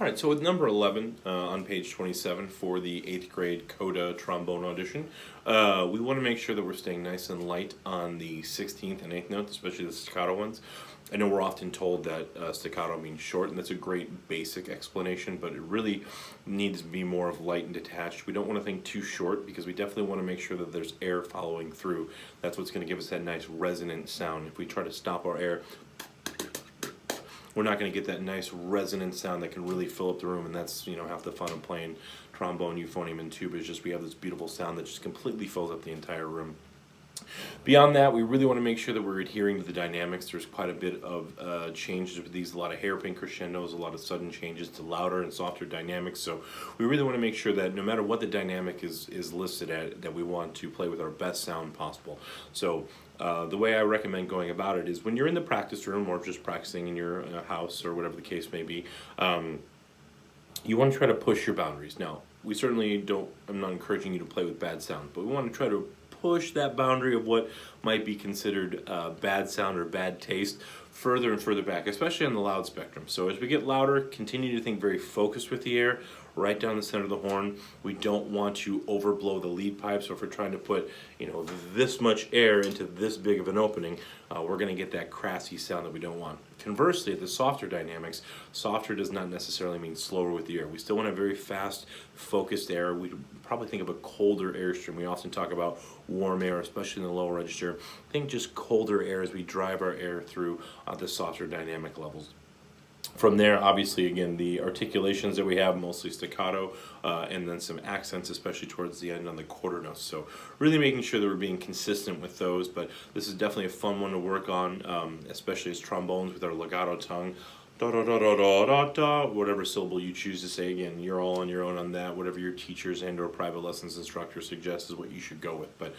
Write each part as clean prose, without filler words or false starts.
All right, so with number 11 on page 27 for the 8th grade CODA trombone audition, we want to make sure that we're staying nice and light on the 16th and 8th notes, especially the staccato ones. I know we're often told that staccato means short, and that's a great basic explanation, but it really needs to be more of light and detached. We don't want to think too short because we definitely want to make sure that there's air following through. That's what's going to give us that nice resonant sound. If we try to stop our air, we're not going to get that nice resonant sound that can really fill up the room, and that's, you know, half the fun of playing trombone, euphonium, and tuba is just we have this beautiful sound that just completely fills up the entire room. Beyond that, we really want to make sure that we're adhering to the dynamics. There's quite a bit of changes with these, a lot of hairpin crescendos, a lot of sudden changes to louder and softer dynamics. So we really want to make sure that no matter what the dynamic is listed at, that we want to play with our best sound possible. So the way I recommend going about it is when you're in the practice room or just practicing in your house or whatever the case may be, you want to try to push your boundaries. Now, we certainly don't, I'm not encouraging you to play with bad sound, but we want to try to push that boundary of what might be considered bad sound or bad taste further and further back, especially on the loud spectrum. So as we get louder, continue to think very focused with the air, right down the center of the horn. We don't want to overblow the lead pipe, so if we're trying to put, you know, this much air into this big of an opening, we're going to get that crassy sound that we don't want. Conversely, the softer dynamics, softer does not necessarily mean slower with the air. We still want a very fast, focused air. We probably think of a colder airstream. We often talk about warm air, especially in the lower register. Think just colder air as we drive our air through the softer dynamic levels. From there, obviously, again, the articulations that we have, mostly staccato, and then some accents, especially towards the end on the quarter notes. So really making sure that we're being consistent with those, but this is definitely a fun one to work on, especially as trombones with our legato tongue. Da da da da da da da, whatever syllable you choose to say. Again, you're all on your own on that. Whatever your teachers and or private lessons instructor suggests is what you should go with. But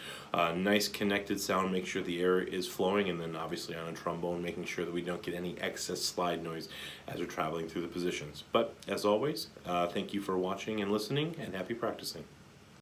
nice connected sound, make sure the air is flowing, and then obviously on a trombone, making sure that we don't get any excess slide noise as we're traveling through the positions. But as always, thank you for watching and listening, and happy practicing.